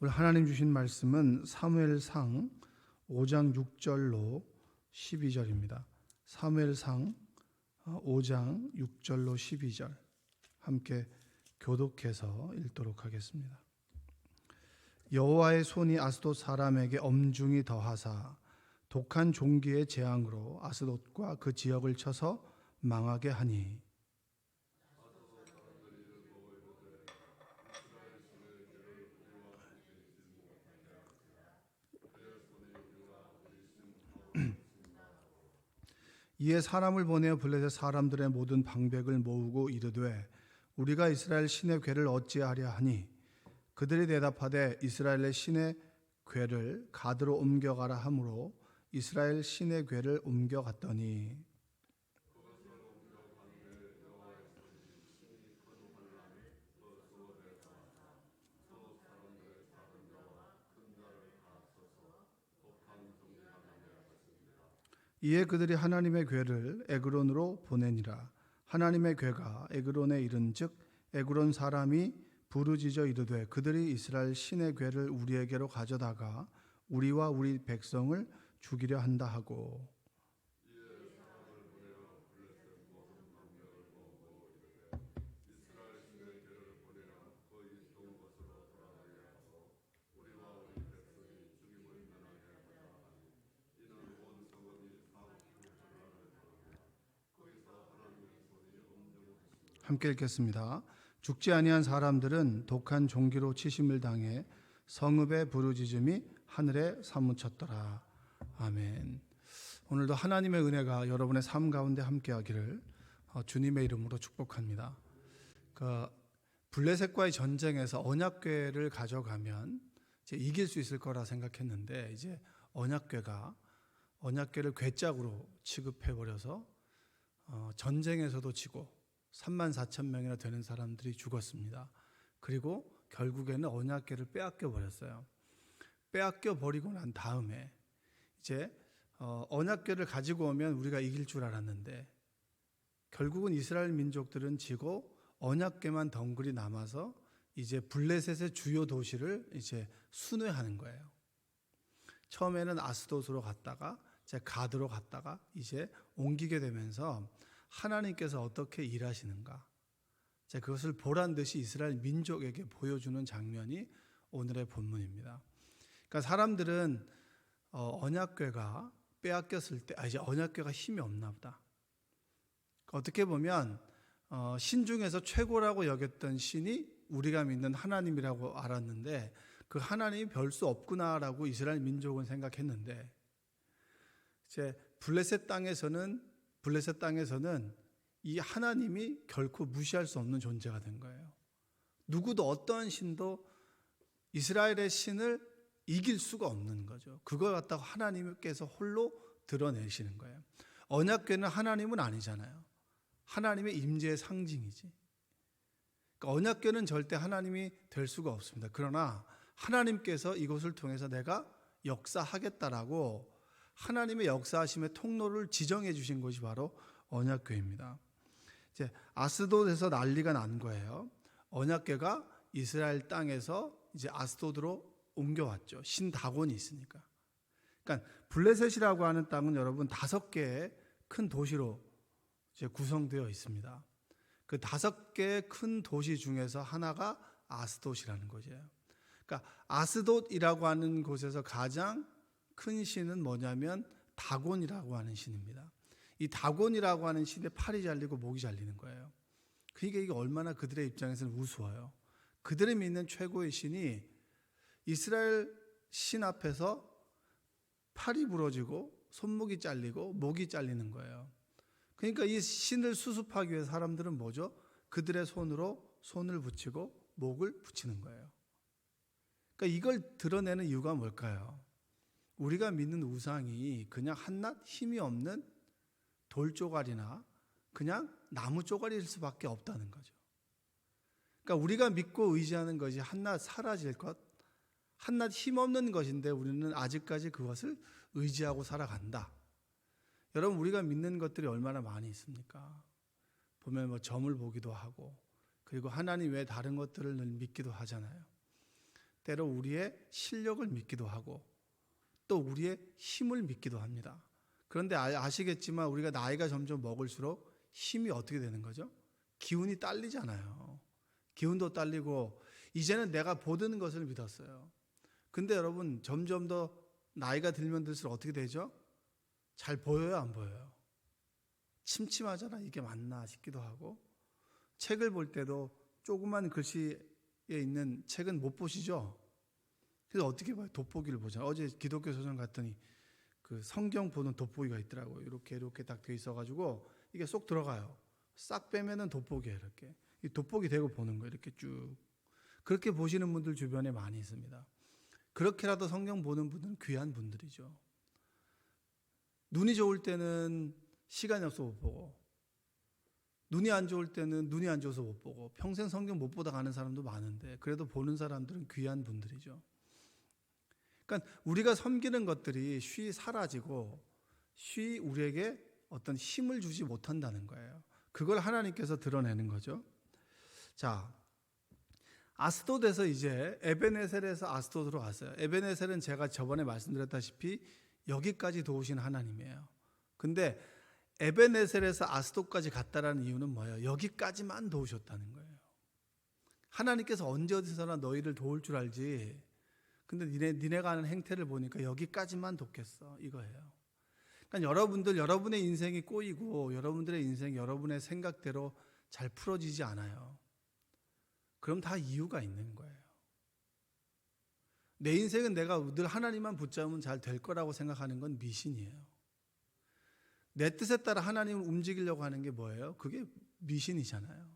오늘 하나님 주신 말씀은 사무엘상 5장 6절로 12절입니다. 사무엘상 5장 6절로 12절 함께 교독해서 읽도록 하겠습니다. 여호와의 손이 아스돗 사람에게 엄중히 더하사 독한 종기의 재앙으로 아스돗과 그 지역을 쳐서 망하게 하니 이에 사람을 보내어 블레셋 사람들의 모든 방백을 모으고 이르되 우리가 이스라엘 신의 궤를 어찌하랴 하니 그들이 대답하되 이스라엘의 신의 궤를 가드로 옮겨가라 하므로 이스라엘 신의 궤를 옮겨갔더니 이에 그들이 하나님의 궤를 에그론으로 보내니라. 하나님의 궤가 에그론에 이른즉 에그론 사람이 부르짖어 이르되 그들이 이스라엘 신의 궤를 우리에게로 가져다가 우리와 우리 백성을 죽이려 한다 하고 함께 읽겠습니다. 죽지 아니한 사람들은 독한 종기로 치심을 당해 성읍의 부르짖음이 하늘에 사무쳤더라. 아멘. 오늘도 하나님의 은혜가 여러분의 삶 가운데 함께하기를 주님의 이름으로 축복합니다. 블레셋과의 전쟁에서 언약궤를 가져가면 이제 이길 수 있을 거라 생각했는데 이제 언약궤를 궤짝으로 취급해버려서 전쟁에서도 지고 34,000명이나 되는 사람들이 죽었습니다. 그리고 결국에는 언약궤를 빼앗겨 버렸어요. 빼앗겨 버리고 난 다음에 이제 언약궤를 가지고 오면 우리가 이길 줄 알았는데 결국은 이스라엘 민족들은 지고 언약궤만 덩그리 남아서 이제 블레셋의 주요 도시를 이제 순회하는 거예요. 처음에는 아스돗으로 갔다가 이제 가드로 갔다가 이제 옮기게 되면서 하나님께서 어떻게 일하시는가, 그것을 보란 듯이 이스라엘 민족에게 보여주는 장면이 오늘의 본문입니다. 그러니까 사람들은 언약궤가 빼앗겼을 때 이제 언약궤가 힘이 없나 보다. 어떻게 보면 신 중에서 최고라고 여겼던 신이 우리가 믿는 하나님이라고 알았는데 그 하나님이 별 수 없구나라고 이스라엘 민족은 생각했는데 이제 블레셋 땅에서는 이 하나님이 결코 무시할 수 없는 존재가 된 거예요. 누구도 어떠한 신도 이스라엘의 신을 이길 수가 없는 거죠. 그걸 갖다가 하나님께서 홀로 드러내시는 거예요. 언약궤는 하나님은 아니잖아요. 하나님의 임재의 상징이지. 그러니까 언약궤는 절대 하나님이 될 수가 없습니다. 그러나 하나님께서 이것을 통해서 내가 역사하겠다라고 하나님의 역사하심의 통로를 지정해 주신 것이 바로 언약궤입니다. 이제 아스돗에서 난리가 난 거예요. 언약궤가 이스라엘 땅에서 이제 아스돗으로 옮겨왔죠. 신다곤이 있으니까. 그러니까 블레셋이라고 하는 땅은 여러분 5개의 큰 도시로 이제 구성되어 있습니다. 그 5개의 큰 도시 중에서 하나가 아스돗이라는 거죠. 그러니까 아스돗이라고 하는 곳에서 가장 큰 신은 뭐냐면 다곤이라고 하는 신입니다. 이 다곤이라고 하는 신의 팔이 잘리고 목이 잘리는 거예요. 그러니까 이게 얼마나 그들의 입장에서는 우스워요. 그들이 믿는 최고의 신이 이스라엘 신 앞에서 팔이 부러지고 손목이 잘리고 목이 잘리는 거예요. 그러니까 이 신을 수습하기 위해 사람들은 뭐죠? 그들의 손으로 손을 붙이고 목을 붙이는 거예요. 그러니까 이걸 드러내는 이유가 뭘까요? 우리가 믿는 우상이 그냥 한낱 힘이 없는 돌조각이나 그냥 나무 쪼가리일 수밖에 없다는 거죠. 그러니까 우리가 믿고 의지하는 것이 한낱 사라질 것, 한낱 힘없는 것인데 우리는 아직까지 그것을 의지하고 살아간다. 여러분, 우리가 믿는 것들이 얼마나 많이 있습니까? 보면 점을 보기도 하고, 그리고 하나님 외에 다른 것들을 늘 믿기도 하잖아요. 때로 우리의 실력을 믿기도 하고 또 우리의 힘을 믿기도 합니다. 그런데 아시겠지만 우리가 나이가 점점 먹을수록 힘이 어떻게 되는 거죠? 기운이 딸리잖아요. 기운도 딸리고 이제는 내가 보는 것을 믿었어요. 근데 여러분 점점 더 나이가 들면 들수록 어떻게 되죠? 잘 보여요, 안 보여요? 침침하잖아. 이게 맞나 싶기도 하고 책을 볼 때도 조그만 글씨에 있는 책은 못 보시죠? 그래서 어떻게 봐요? 돋보기를 보잖아요. 어제 기독교 서점 갔더니 그 성경 보는 돋보기가 있더라고요. 이렇게 딱 돼 있어가지고 이게 쏙 들어가요. 싹 빼면은 돋보기예요. 이렇게 이 돋보기 대고 보는 거예요. 이렇게 쭉 그렇게 보시는 분들 주변에 많이 있습니다. 그렇게라도 성경 보는 분들은 귀한 분들이죠. 눈이 좋을 때는 시간이 없어 못 보고 눈이 안 좋을 때는 눈이 안 좋아서 못 보고 평생 성경 못 보다 가는 사람도 많은데 그래도 보는 사람들은 귀한 분들이죠. 그러니까 우리가 섬기는 것들이 쉬 사라지고 쉬 우리에게 어떤 힘을 주지 못한다는 거예요. 그걸 하나님께서 드러내는 거죠. 자, 아스돗에서 이제 에베네셀에서 아스돗으로 왔어요. 에베네셀은 제가 저번에 말씀드렸다시피 여기까지 도우신 하나님이에요. 근데 에베네셀에서 아스돗까지 갔다라는 이유는 뭐예요? 여기까지만 도우셨다는 거예요. 하나님께서 언제 어디서나 너희를 도울 줄 알지. 근데 니네가 하는 행태를 보니까 여기까지만 돕겠어 이거예요. 그러니까 여러분들 여러분의 인생이 꼬이고 여러분들의 인생 여러분의 생각대로 잘 풀어지지 않아요. 그럼 다 이유가 있는 거예요. 내 인생은 내가 늘 하나님만 붙잡으면 잘 될 거라고 생각하는 건 미신이에요. 내 뜻에 따라 하나님을 움직이려고 하는 게 뭐예요? 그게 미신이잖아요.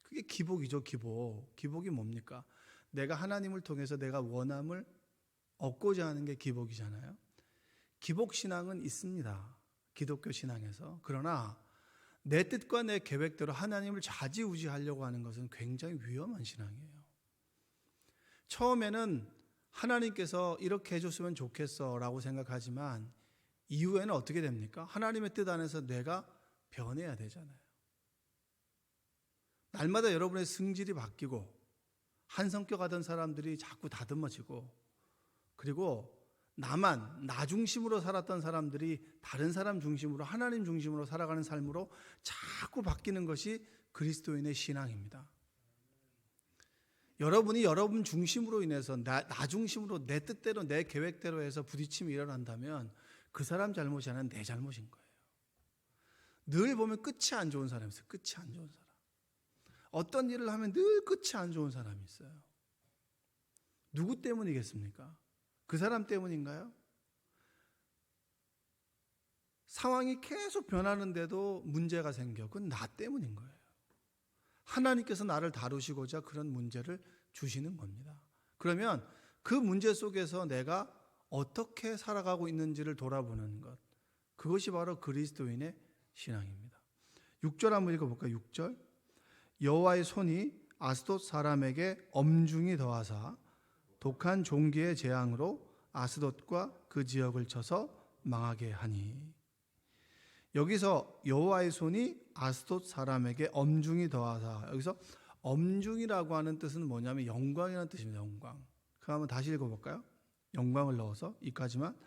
그게 기복이죠, 기복. 기복이 뭡니까? 내가 하나님을 통해서 내가 원함을 얻고자 하는 게 기복이잖아요. 기복신앙은 있습니다. 기독교 신앙에서. 그러나 내 뜻과 내 계획대로 하나님을 좌지우지하려고 하는 것은 굉장히 위험한 신앙이에요. 처음에는 하나님께서 이렇게 해줬으면 좋겠어 라고 생각하지만 이후에는 어떻게 됩니까? 하나님의 뜻 안에서 내가 변해야 되잖아요. 날마다 여러분의 성질이 바뀌고 한 성격 하던 사람들이 자꾸 다듬어지고 그리고 나 중심으로 살았던 사람들이 다른 사람 중심으로 하나님 중심으로 살아가는 삶으로 자꾸 바뀌는 것이 그리스도인의 신앙입니다. 여러분이 여러분 중심으로 인해서 나 중심으로 내 뜻대로 내 계획대로 해서 부딪힘이 일어난다면 그 사람 잘못이 아니라 내 잘못인 거예요. 늘 보면 끝이 안 좋은 사람이 있어요. 끝이 안 좋은 사람. 어떤 일을 하면 늘 끝이 안 좋은 사람이 있어요. 누구 때문이겠습니까? 그 사람 때문인가요? 상황이 계속 변하는데도 문제가 생겨. 그건 나 때문인 거예요. 하나님께서 나를 다루시고자 그런 문제를 주시는 겁니다. 그러면 그 문제 속에서 내가 어떻게 살아가고 있는지를 돌아보는 것. 그것이 바로 그리스도인의 신앙입니다. 6절 한번 읽어볼까요? 6절. 여호와의 손이 아스돗 사람에게 엄중히 더하사 독한 종기의 재앙으로 아스돗과 그 지역을 쳐서 망하게 하니. 여기서 여호와의 손이 아스돗 사람에게 엄중히 더하사, 여기서 엄중이라고 하는 뜻은 뭐냐면 영광이라는 뜻입니다. 영광. 그럼 한번 다시 읽어볼까요? 영광을 넣어서 이까지만.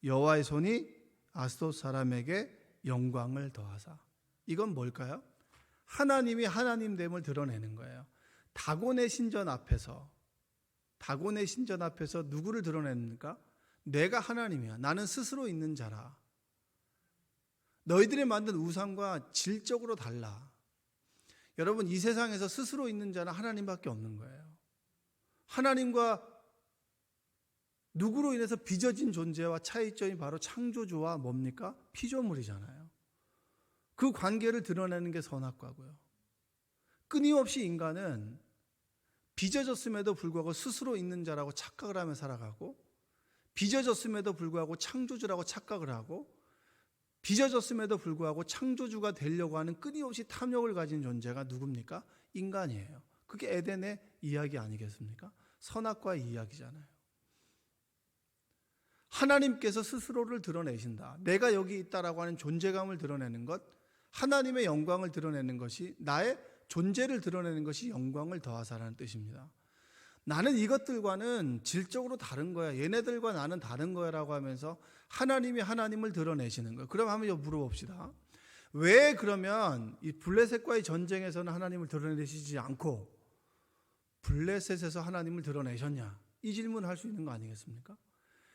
여호와의 손이 아스돗 사람에게 영광을 더하사. 이건 뭘까요? 하나님이 하나님됨을 드러내는 거예요. 다곤의 신전 앞에서 누구를 드러냅니까? 내가 하나님이야. 나는 스스로 있는 자라. 너희들이 만든 우상과 질적으로 달라. 여러분, 이 세상에서 스스로 있는 자는 하나님밖에 없는 거예요. 하나님과 누구로 인해서 빚어진 존재와 차이점이 바로 창조주와 뭡니까? 피조물이잖아요. 그 관계를 드러내는 게 선악과고요. 끊임없이 인간은 빚어졌음에도 불구하고 스스로 있는 자라고 착각을 하며 살아가고, 빚어졌음에도 불구하고 창조주라고 착각을 하고, 빚어졌음에도 불구하고 창조주가 되려고 하는 끊임없이 탐욕을 가진 존재가 누굽니까? 인간이에요. 그게 에덴의 이야기 아니겠습니까? 선악과의 이야기잖아요. 하나님께서 스스로를 드러내신다. 내가 여기 있다라고 하는 존재감을 드러내는 것, 하나님의 영광을 드러내는 것이, 나의 존재를 드러내는 것이 영광을 더하사라는 뜻입니다. 나는 이것들과는 질적으로 다른 거야. 얘네들과 나는 다른 거야라고 하면서 하나님이 하나님을 드러내시는 거예요. 그럼 한번 물어봅시다. 왜 그러면 이 블레셋과의 전쟁에서는 하나님을 드러내시지 않고 블레셋에서 하나님을 드러내셨냐? 이 질문을 할 수 있는 거 아니겠습니까?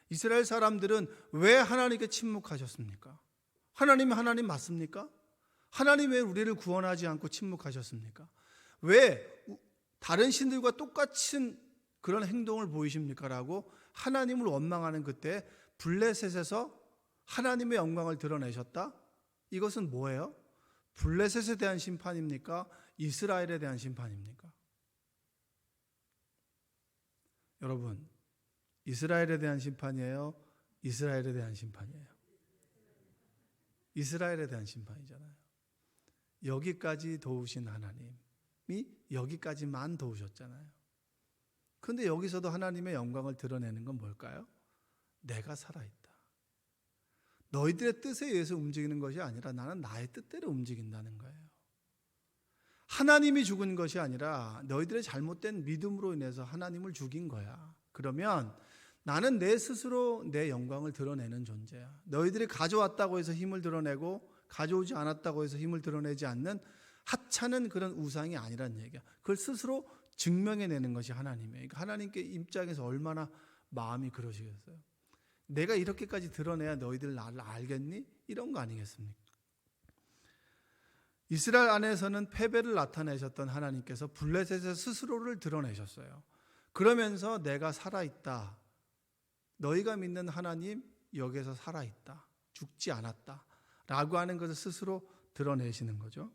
이스라엘 사람들은 왜 하나님께 침묵하셨습니까? 하나님이 하나님 맞습니까? 하나님 왜 우리를 구원하지 않고 침묵하셨습니까? 왜 다른 신들과 똑같은 그런 행동을 보이십니까? 라고 하나님을 원망하는 그때 블레셋에서 하나님의 영광을 드러내셨다? 이것은 뭐예요? 블레셋에 대한 심판입니까? 이스라엘에 대한 심판입니까? 여러분, 이스라엘에 대한 심판이에요? 이스라엘에 대한 심판이에요? 이스라엘에 대한 심판이잖아요. 여기까지 도우신 하나님이 여기까지만 도우셨잖아요. 그런데 여기서도 하나님의 영광을 드러내는 건 뭘까요? 내가 살아있다. 너희들의 뜻에 의해서 움직이는 것이 아니라 나는 나의 뜻대로 움직인다는 거예요. 하나님이 죽은 것이 아니라 너희들의 잘못된 믿음으로 인해서 하나님을 죽인 거야. 그러면 나는 내 스스로 내 영광을 드러내는 존재야. 너희들이 가져왔다고 해서 힘을 드러내고 가져오지 않았다고 해서 힘을 드러내지 않는 하찮은 그런 우상이 아니란 얘기야. 그걸 스스로 증명해내는 것이 하나님이에요. 그러니까 하나님께 입장에서 얼마나 마음이 그러시겠어요. 내가 이렇게까지 드러내야 너희들 나를 알겠니? 이런 거 아니겠습니까? 이스라엘 안에서는 패배를 나타내셨던 하나님께서 블레셋의 스스로를 드러내셨어요. 그러면서 내가 살아있다. 너희가 믿는 하나님 여기에서 살아있다. 죽지 않았다. 라고 하는 것을 스스로 드러내시는 거죠.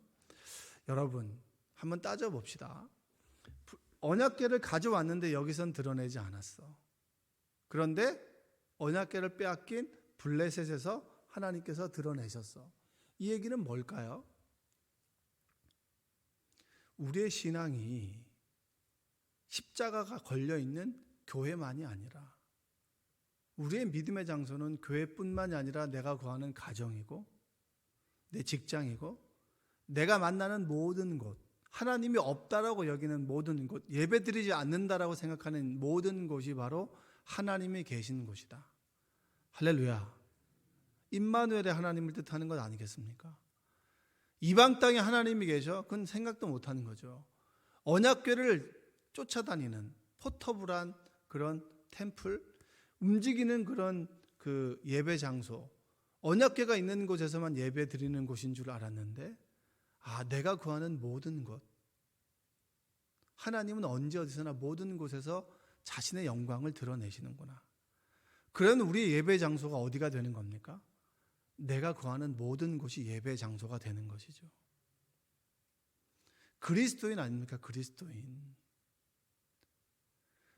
여러분, 한번 따져봅시다. 언약궤를 가져왔는데 여기선 드러내지 않았어. 그런데 언약궤를 빼앗긴 블레셋에서 하나님께서 드러내셨어. 이 얘기는 뭘까요? 우리의 신앙이 십자가가 걸려있는 교회만이 아니라 우리의 믿음의 장소는 교회뿐만이 아니라 내가 거하는 가정이고 내 직장이고 내가 만나는 모든 곳, 하나님이 없다라고 여기는 모든 곳, 예배드리지 않는다라고 생각하는 모든 곳이 바로 하나님이 계신 곳이다. 할렐루야. 임마누엘의 하나님을 뜻하는 것 아니겠습니까? 이방 땅에 하나님이 계셔? 그건 생각도 못하는 거죠. 언약궤를 쫓아다니는 포터블한 그런 템플, 움직이는 그런 그 예배 장소, 언약궤가 있는 곳에서만 예배 드리는 곳인 줄 알았는데 내가 구하는 모든 곳, 하나님은 언제 어디서나 모든 곳에서 자신의 영광을 드러내시는구나. 그런 우리의 예배 장소가 어디가 되는 겁니까? 내가 구하는 모든 곳이 예배 장소가 되는 것이죠. 그리스도인 아닙니까? 그리스도인.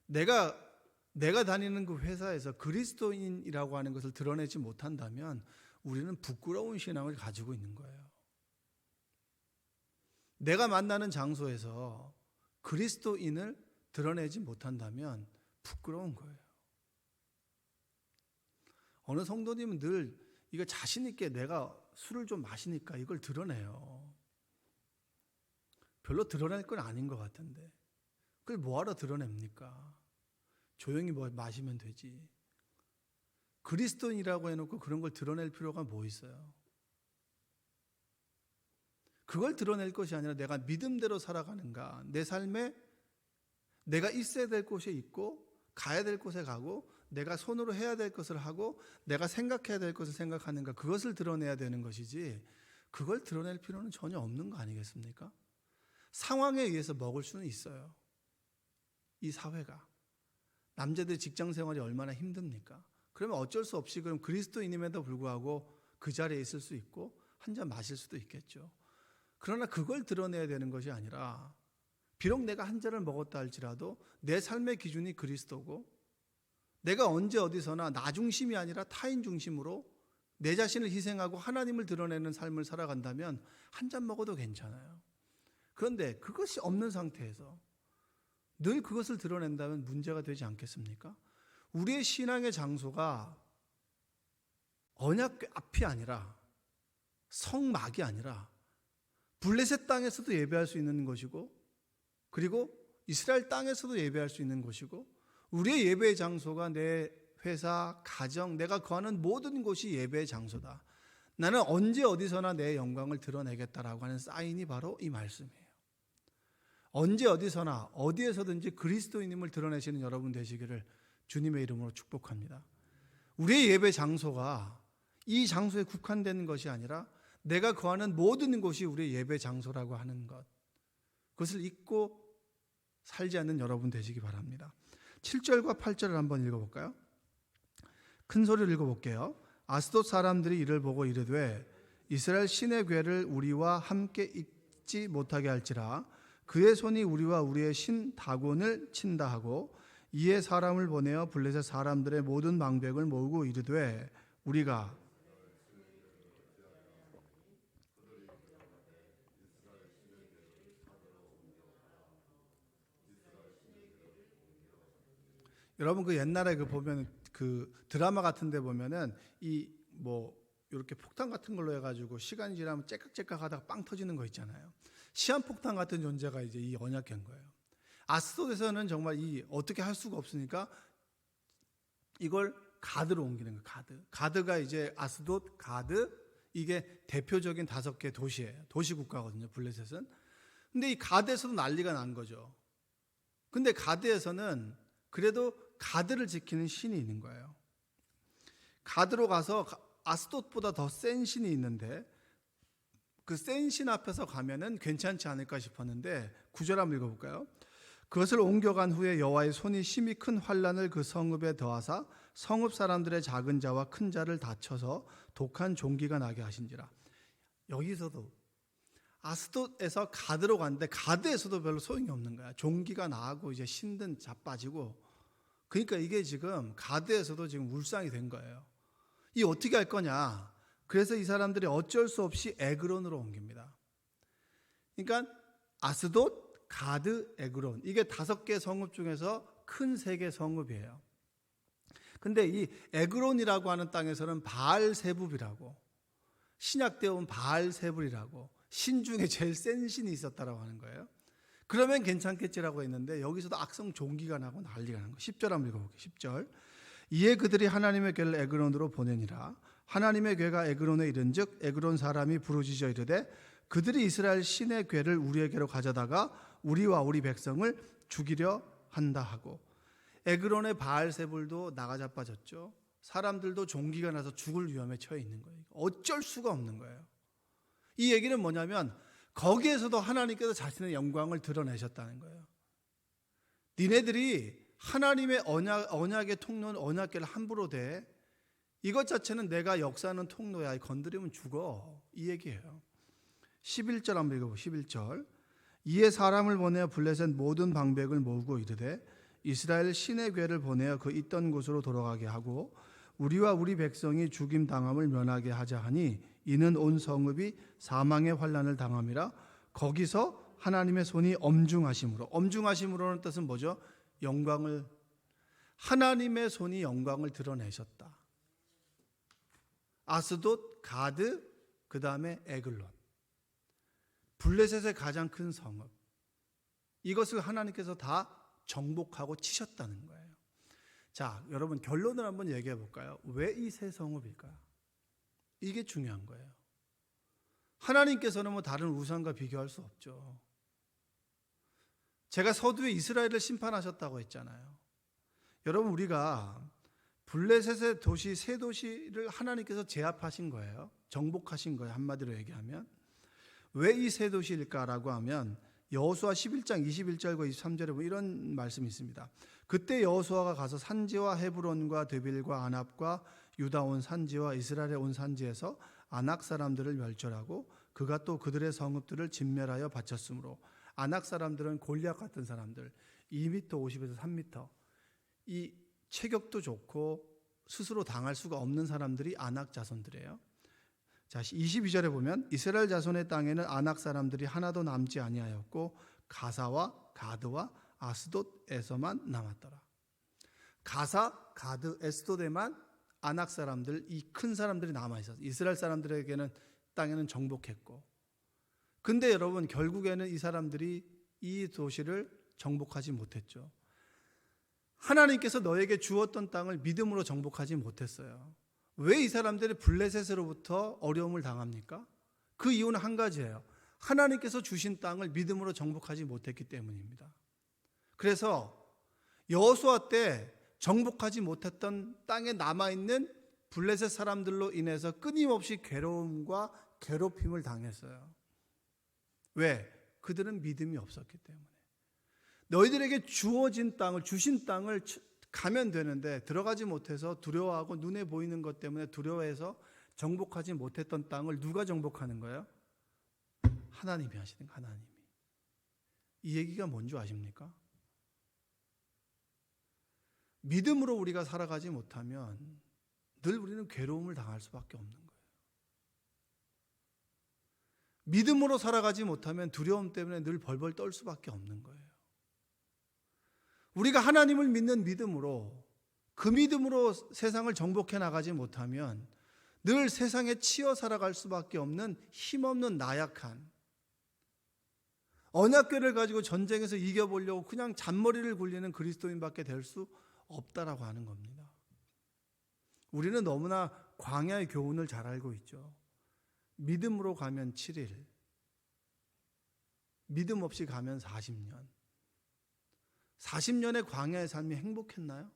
내가 다니는 그 회사에서 그리스도인이라고 하는 것을 드러내지 못한다면 우리는 부끄러운 신앙을 가지고 있는 거예요. 내가 만나는 장소에서 그리스도인을 드러내지 못한다면 부끄러운 거예요. 어느 성도님은 늘 이거 자신 있게 내가 술을 좀 마시니까 이걸 드러내요. 별로 드러낼 건 아닌 것 같은데 그걸 뭐하러 드러냅니까? 조용히 마시면 되지. 그리스도인이라고 해놓고 그런 걸 드러낼 필요가 뭐 있어요? 그걸 드러낼 것이 아니라 내가 믿음대로 살아가는가, 내 삶에 내가 있어야 될 곳에 있고 가야 될 곳에 가고 내가 손으로 해야 될 것을 하고 내가 생각해야 될 것을 생각하는가, 그것을 드러내야 되는 것이지 그걸 드러낼 필요는 전혀 없는 거 아니겠습니까? 상황에 의해서 먹을 수는 있어요. 이 사회가. 남자들 직장 생활이 얼마나 힘듭니까? 그러면 어쩔 수 없이 그럼 그리스도인임에도 불구하고 그 자리에 있을 수 있고 한 잔 마실 수도 있겠죠. 그러나 그걸 드러내야 되는 것이 아니라 비록 내가 한 잔을 먹었다 할지라도 내 삶의 기준이 그리스도고 내가 언제 어디서나 나 중심이 아니라 타인 중심으로 내 자신을 희생하고 하나님을 드러내는 삶을 살아간다면 한 잔 먹어도 괜찮아요. 그런데 그것이 없는 상태에서 늘 그것을 드러낸다면 문제가 되지 않겠습니까? 우리의 신앙의 장소가 언약궤 앞이 아니라 성막이 아니라 블레셋 땅에서도 예배할 수 있는 것이고 그리고 이스라엘 땅에서도 예배할 수 있는 곳이고 우리의 예배의 장소가 내 회사, 가정, 내가 거하는 모든 곳이 예배의 장소다. 나는 언제 어디서나 내 영광을 드러내겠다라고 하는 사인이 바로 이 말씀이에요. 언제 어디서나 어디에서든지 그리스도인임을 드러내시는 여러분 되시기를 주님의 이름으로 축복합니다. 우리의 예배 장소가 이 장소에 국한되는 것이 아니라 내가 거하는 모든 곳이 우리의 예배 장소라고 하는 것, 그것을 잊고 살지 않는 여러분 되시기 바랍니다. 7절과 8절을 한번 읽어볼까요? 큰 소리로 읽어볼게요. 아스돗 사람들이 이를 보고 이르되 이스라엘 신의 궤를 우리와 함께 잊지 못하게 할지라 그의 손이 우리와 우리의 신 다곤을 친다 하고 이에 사람을 보내어 블레셋 사람들의 모든 방백을 모으고 이르되 우리가 여러분 그 옛날에 그 보면 그 드라마 같은 데 보면은 이 뭐 이렇게 폭탄 같은 걸로 해가지고 시간이 지나면 째깍째깍 하다가 빵 터지는 거 있잖아요. 시한폭탄 같은 존재가 이제 이 언약궤인 거예요. 아스돗에서는 정말 이 어떻게 할 수가 없으니까 이걸 가드로 옮기는 거예요. 가드가 이제 아스돗, 가드, 이게 대표적인 5개 도시예요. 도시국가거든요. 블레셋은. 근데 이 가드에서도 난리가 난 거죠. 근데 가드에서는 그래도 가드를 지키는 신이 있는 거예요. 가드로 가서 아스돗보다 더 센 신이 있는데 그 센 신 앞에서 가면은 괜찮지 않을까 싶었는데 9절 한번 읽어볼까요? 그것을 옮겨간 후에 여호와의 손이 심히 큰 환난을 그 성읍에 더하사 성읍 사람들의 작은 자와 큰 자를 다쳐서 독한 종기가 나게 하신지라. 여기서도 아스돗에서 가드로 갔는데 가드에서도 별로 소용이 없는 거야. 종기가 나고 이제 신든 자빠지고. 그러니까 이게 지금 가드에서도 지금 울상이 된 거예요. 이 어떻게 할 거냐? 그래서 이 사람들이 어쩔 수 없이 에그론으로 옮깁니다. 그러니까 아스돗, 가드, 에그론, 이게 5개 성읍 중에서 큰 3개 성읍이에요. 근데 이 에그론이라고 하는 땅에서는 바알세불이라고, 신약 때 온 바알세불이라고 신 중에 제일 센 신이 있었다라고 하는 거예요. 그러면 괜찮겠지라고 했는데 여기서도 악성 종기가 나고 난리가 난 거예요. 10절 한번 읽어볼게요. 10절. 이에 그들이 하나님의 궤를 에그론으로 보내니라. 하나님의 궤가 에그론에 이른즉 에그론 사람이 부르짖어 이르되 그들이 이스라엘 신의 궤를 우리에게로 가져다가 우리와 우리 백성을 죽이려 한다 하고. 에그론의 바알세불도 나가자빠졌죠. 사람들도 종기가 나서 죽을 위험에 처해 있는 거예요. 어쩔 수가 없는 거예요. 이 얘기는 뭐냐면 거기에서도 하나님께서 자신의 영광을 드러내셨다는 거예요. 니네들이 하나님의 언약의 통로는 언약궤를 함부로 대. 이것 자체는 내가 역사하는 통로야. 건드리면 죽어. 이 얘기예요. 11절 한번 읽어보세요. 11절. 이에 사람을 보내어 블레셋 모든 방백을 모으고 이르되 이스라엘 신의 궤를 보내어 그 있던 곳으로 돌아가게 하고 우리와 우리 백성이 죽임 당함을 면하게 하자 하니 이는 온 성읍이 사망의 환난을 당함이라. 거기서 하나님의 손이 엄중하심으로는 뜻은 뭐죠? 영광을, 하나님의 손이 영광을 드러내셨다. 아스돗, 가드, 그 다음에 에글론, 블레셋의 가장 큰 성읍, 이것을 하나님께서 다 정복하고 치셨다는 거예요. 자, 여러분 결론을 한번 얘기해 볼까요? 왜 이 세 성읍일까요? 이게 중요한 거예요. 하나님께서는 뭐 다른 우상과 비교할 수 없죠. 제가 서두에 이스라엘을 심판하셨다고 했잖아요. 여러분 우리가 블레셋의 도시 세 도시를 하나님께서 제압하신 거예요. 정복하신 거예요. 한마디로 얘기하면. 왜 이 세 도시일까라고 하면 여호수아 11장 21절과 23절에 보면 이런 말씀이 있습니다. 그때 여호수아가 가서 산지와 헤브론과 드빌과 아납과 유다 온 산지와 이스라엘의 온 산지에서 아낙 사람들을 멸절하고 그가 또 그들의 성읍들을 진멸하여 바쳤으므로. 아낙 사람들은 골리앗 같은 사람들, 2m 50에서 3m, 이 체격도 좋고 스스로 당할 수가 없는 사람들이 아낙 자손들이에요. 자, 22절에 보면 이스라엘 자손의 땅에는 아낙 사람들이 하나도 남지 아니하였고 가사와 가드와 아스돗에서만 남았더라. 가사, 가드, 에스돗에만 아낙 사람들, 이 큰 사람들이 남아 있었어요. 이스라엘 사람들에게는 땅에는 정복했고. 근데 여러분 결국에는 이 사람들이 이 도시를 정복하지 못했죠. 하나님께서 너에게 주었던 땅을 믿음으로 정복하지 못했어요. 왜 이 사람들이 블레셋으로부터 어려움을 당합니까? 그 이유는 한 가지예요. 하나님께서 주신 땅을 믿음으로 정복하지 못했기 때문입니다. 그래서 여호수아 때 정복하지 못했던 땅에 남아있는 블레셋 사람들로 인해서 끊임없이 괴로움과 괴롭힘을 당했어요. 왜? 그들은 믿음이 없었기 때문에. 너희들에게 주어진 땅을, 주신 땅을 가면 되는데 들어가지 못해서 두려워하고 눈에 보이는 것 때문에 두려워해서 정복하지 못했던 땅을 누가 정복하는 거예요? 하나님이 하시는 거예요. 하나님이. 이 얘기가 뭔지 아십니까? 믿음으로 우리가 살아가지 못하면 늘 우리는 괴로움을 당할 수밖에 없는 거예요. 믿음으로 살아가지 못하면 두려움 때문에 늘 벌벌 떨 수밖에 없는 거예요. 우리가 하나님을 믿는 믿음으로, 그 믿음으로 세상을 정복해 나가지 못하면 늘 세상에 치여 살아갈 수밖에 없는 힘없는 나약한, 언약궤를 가지고 전쟁에서 이겨보려고 그냥 잔머리를 굴리는 그리스도인밖에 될 수 없다라고 하는 겁니다. 우리는 너무나 광야의 교훈을 잘 알고 있죠. 믿음으로 가면 7일, 믿음 없이 가면 40년. 40년의 광야의 삶이 행복했나요?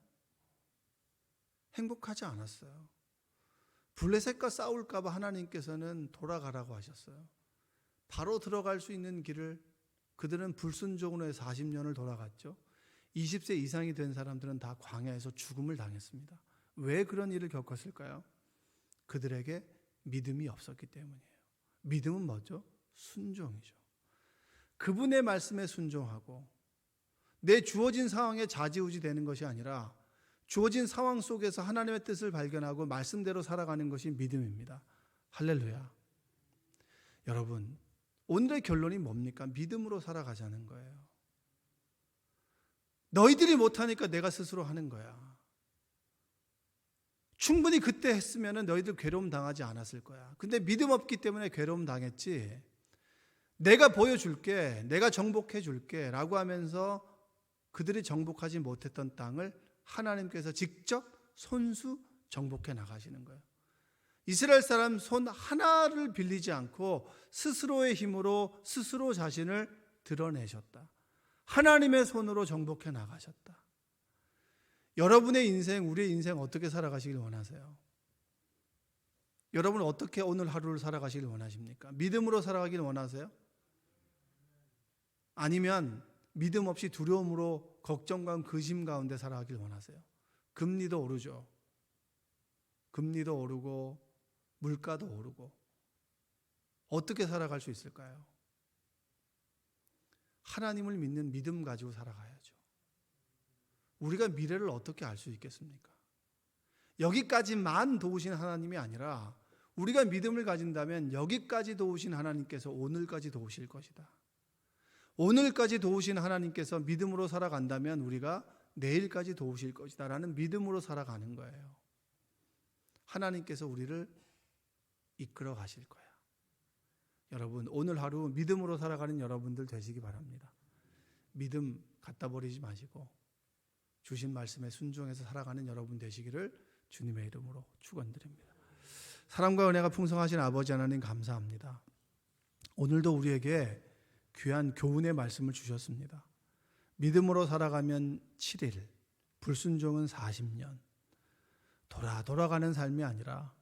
행복하지 않았어요. 블레셋과 싸울까 봐 하나님께서는 돌아가라고 하셨어요. 바로 들어갈 수 있는 길을 그들은 불순종으로 해서 40년을 돌아갔죠. 20세 이상이 된 사람들은 다 광야에서 죽음을 당했습니다. 왜 그런 일을 겪었을까요? 그들에게 믿음이 없었기 때문이에요. 믿음은 뭐죠? 순종이죠. 그분의 말씀에 순종하고 내 주어진 상황에 좌지우지 되는 것이 아니라 주어진 상황 속에서 하나님의 뜻을 발견하고 말씀대로 살아가는 것이 믿음입니다. 할렐루야. 여러분, 오늘의 결론이 뭡니까? 믿음으로 살아가자는 거예요. 너희들이 못하니까 내가 스스로 하는 거야. 충분히 그때 했으면 너희들 괴로움 당하지 않았을 거야. 근데 믿음 없기 때문에 괴로움 당했지. 내가 보여줄게, 내가 정복해 줄게 라고 하면서 그들이 정복하지 못했던 땅을 하나님께서 직접 손수 정복해 나가시는 거예요. 이스라엘 사람 손 하나를 빌리지 않고 스스로의 힘으로 스스로 자신을 드러내셨다. 하나님의 손으로 정복해 나가셨다. 여러분의 인생, 우리의 인생 어떻게 살아가시길 원하세요? 여러분 어떻게 오늘 하루를 살아가시길 원하십니까? 믿음으로 살아가길 원하세요? 아니면 믿음 없이 두려움으로 걱정과 근심 가운데 살아가길 원하세요? 금리도 오르죠. 금리도 오르고 물가도 오르고 어떻게 살아갈 수 있을까요? 하나님을 믿는 믿음 가지고 살아가야죠. 우리가 미래를 어떻게 알 수 있겠습니까? 여기까지만 도우신 하나님이 아니라 우리가 믿음을 가진다면 여기까지 도우신 하나님께서 오늘까지 도우실 것이다. 오늘까지 도우신 하나님께서 믿음으로 살아간다면 우리가 내일까지 도우실 것이다 라는 믿음으로 살아가는 거예요. 하나님께서 우리를 이끌어 가실 거야. 여러분, 오늘 하루 믿음으로 살아가는 여러분들 되시기 바랍니다. 믿음 갖다 버리지 마시고 주신 말씀에 순종해서 살아가는 여러분 되시기를 주님의 이름으로 축원드립니다. 사랑과 은혜가 풍성하신 아버지 하나님 감사합니다. 오늘도 우리에게 귀한 교훈의 말씀을 주셨습니다. 믿음으로 살아가면 7일, 불순종은 40년. 돌아가는 삶이 아니라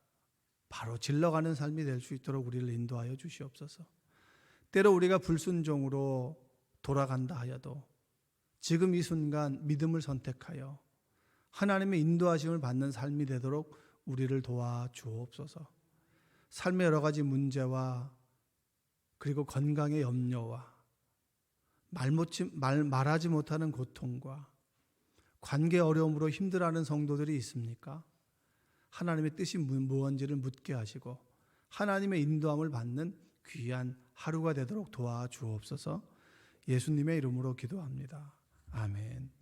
바로 질러가는 삶이 될 수 있도록 우리를 인도하여 주시옵소서. 때로 우리가 불순종으로 돌아간다 하여도 지금 이 순간 믿음을 선택하여 하나님의 인도하심을 받는 삶이 되도록 우리를 도와주옵소서. 삶의 여러 가지 문제와 그리고 건강의 염려와 말하지 못하는 고통과 관계 어려움으로 힘들어하는 성도들이 있습니까? 하나님의 뜻이 무언지를 묻게 하시고 하나님의 인도함을 받는 귀한 하루가 되도록 도와주옵소서. 예수님의 이름으로 기도합니다. 아멘.